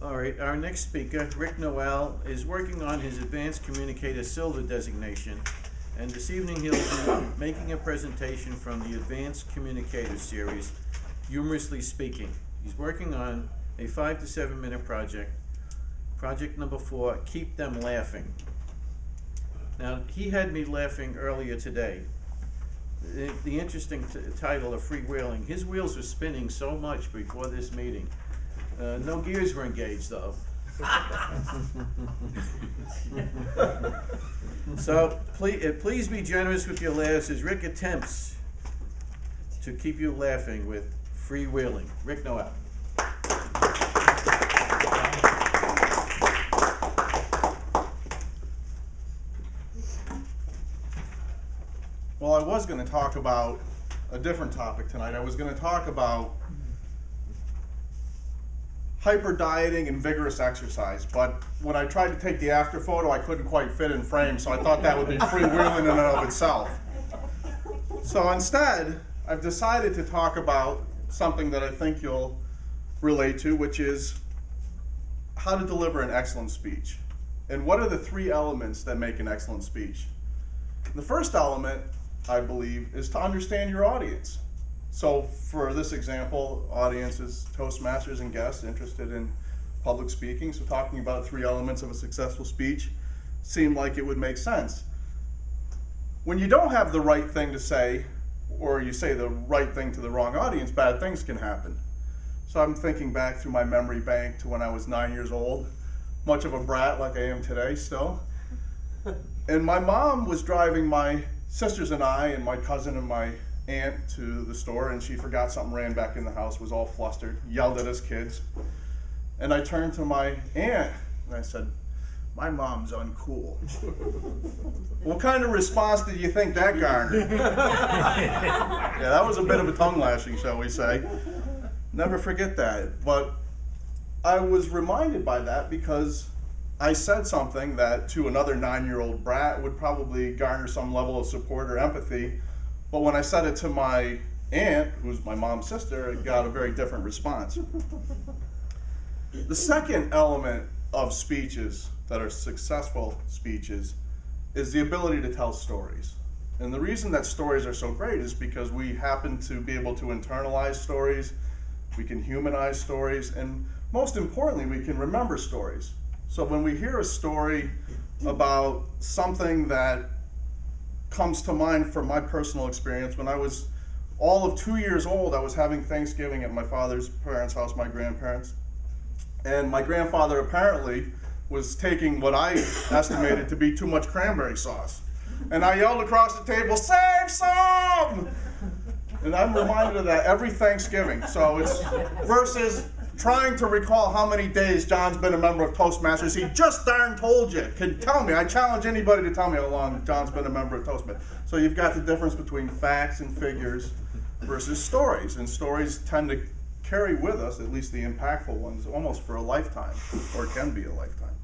All right, our next speaker, Rick Noel, is working on his Advanced Communicator Silver designation, and this evening he'll be making a presentation from the Advanced Communicator series, Humorously Speaking. He's working on a 5 to 7 minute project. Project number 4, Keep Them Laughing. Now, he had me laughing earlier today. The interesting title of Freewheeling, his wheels were spinning so much before this meeting. No gears were engaged, though. So please be generous with your laughs as Rick attempts to keep you laughing with Freewheeling. Rick Noel. Well, I was going to talk about a different topic tonight. I was going to talk about hyper dieting and vigorous exercise, but when I tried to take the after photo, I couldn't quite fit in frame, so I thought that would be freewheeling in and of itself. So instead, I've decided to talk about something that I think you'll relate to, which is how to deliver an excellent speech. And what are the 3 elements that make an excellent speech? The first element, I believe, is to understand your audience. So for this example, audience is Toastmasters and guests interested in public speaking. So talking about 3 elements of a successful speech seemed like it would make sense. When you don't have the right thing to say, or you say the right thing to the wrong audience, bad things can happen. So I'm thinking back through my memory bank to when I was 9 years old, much of a brat like I am today still. And my mom was driving my sisters and I and my cousin and my aunt to the store, and she forgot something, ran back in the house, was all flustered, yelled at us kids. And I turned to my aunt and I said, "My mom's uncool." What kind of response did you think that garnered? Yeah, that was a bit of a tongue lashing, shall we say. Never forget that. But I was reminded by that because I said something that to another 9-year-old brat would probably garner some level of support or empathy. But when I said it to my aunt, who's my mom's sister, it got a very different response. The second element of speeches that are successful speeches is the ability to tell stories. And the reason that stories are so great is because we happen to be able to internalize stories, we can humanize stories, and most importantly, we can remember stories. So when we hear a story about something that comes to mind from my personal experience, when I was all of 2 years old, I was having Thanksgiving at my father's parents' house, my grandparents. And my grandfather apparently was taking what I estimated to be too much cranberry sauce. And I yelled across the table, "Save some!" And I'm reminded of that every Thanksgiving. So it's versus trying to recall how many days John's been a member of Toastmasters. He just darn told you. Can tell me. I challenge anybody to tell me how long John's been a member of Toastmasters. So you've got the difference between facts and figures versus stories. And stories tend to carry with us, at least the impactful ones, almost for a lifetime, or can be a lifetime.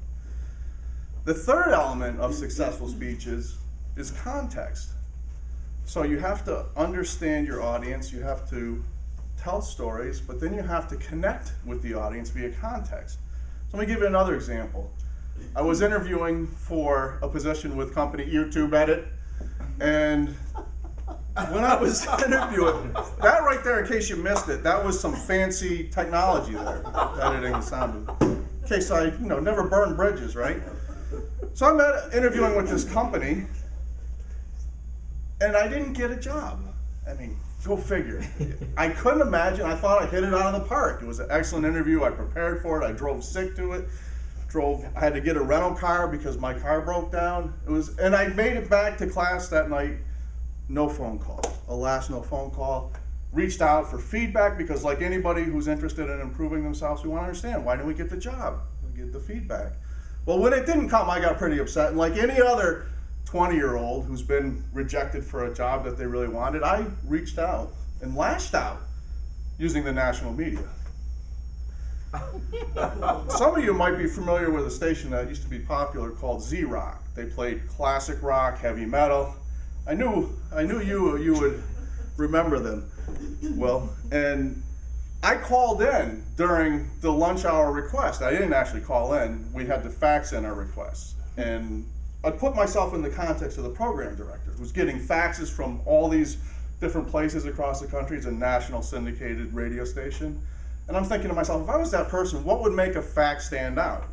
The third element of successful speeches is context. So you have to understand your audience, you have to tell stories, but then you have to connect with the audience via context. So let me give you another example. I was interviewing for a position with company YouTube Edit, and when I was interviewing, that right there, in case you missed it, that was some fancy technology there, editing the sound. In case I, never burn bridges, right? So I'm interviewing with this company, and I didn't get a job. I mean, go figure. I couldn't imagine. I thought I hit it out of the park. It was an excellent interview. I prepared for it. I drove sick to it. I had to get a rental car because my car broke down. And I made it back to class that night. No phone call. Alas, no phone call. Reached out for feedback because, like anybody who's interested in improving themselves, we want to understand, why didn't we get the job? We get the feedback. Well, when it didn't come, I got pretty upset. And like any other 20-year-old who's been rejected for a job that they really wanted, I reached out and lashed out using the national media. Some of you might be familiar with a station that used to be popular called Z-Rock. They played classic rock, heavy metal. I knew you would remember them. Well, and I called in during the lunch hour request. I didn't actually call in. We had to fax in our requests. And I put myself in the context of the program director who's getting faxes from all these different places across the country. It's a national syndicated radio station. And I'm thinking to myself, if I was that person, what would make a fax stand out?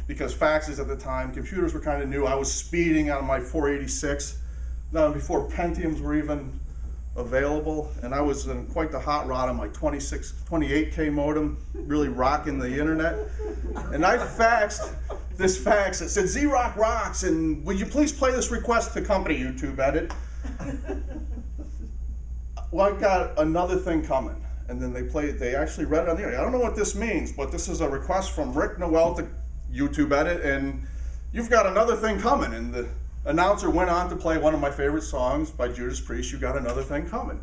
Because faxes at the time, computers were kind of new. I was speeding on my 486, before Pentiums were even available, and I was in quite the hot rod on my 28K modem, really rocking the internet. And I faxed this fax that said, Z-Rock rocks, and would you please play this request to company YouTube edit? Well, I got another thing coming. And then they actually read it on the air. I don't know what this means, but this is a request from Rick Noel to YouTube edit, and you've got another thing coming. And the announcer went on to play one of my favorite songs by Judas Priest, You Got Another Thing Coming.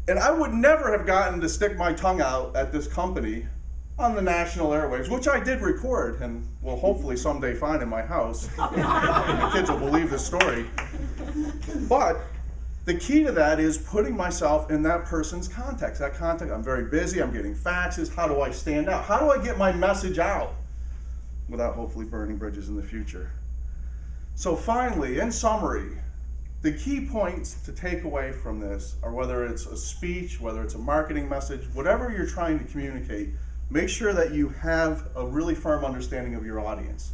And I would never have gotten to stick my tongue out at this company on the national airwaves, which I did record and will hopefully someday find in my house. The kids will believe this story. But the key to that is putting myself in that person's context. That context, I'm very busy, I'm getting faxes, how do I stand out? How do I get my message out without hopefully burning bridges in the future? So finally, in summary, the key points to take away from this are whether it's a speech, whether it's a marketing message, whatever you're trying to communicate, make sure that you have a really firm understanding of your audience.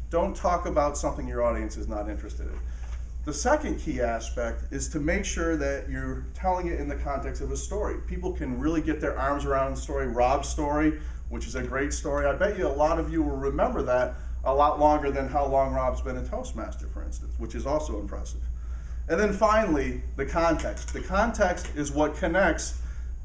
Don't talk about something your audience is not interested in. The second key aspect is to make sure that you're telling it in the context of a story. People can really get their arms around the story. Rob's story, which is a great story. I bet you a lot of you will remember that a lot longer than how long Rob's been a Toastmaster, for instance, which is also impressive. And then finally, the context. The context is what connects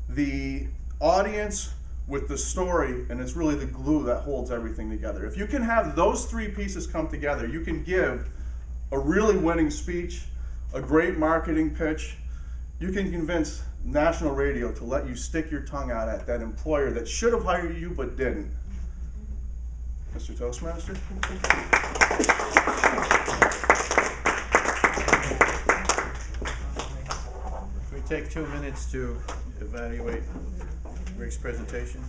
the audience with the story, and it's really the glue that holds everything together. If you can have those three pieces come together, you can give a really winning speech, a great marketing pitch. You can convince national radio to let you stick your tongue out at that employer that should have hired you but didn't. Mr. Toastmaster? Can we take 2 minutes to evaluate Rick's presentation?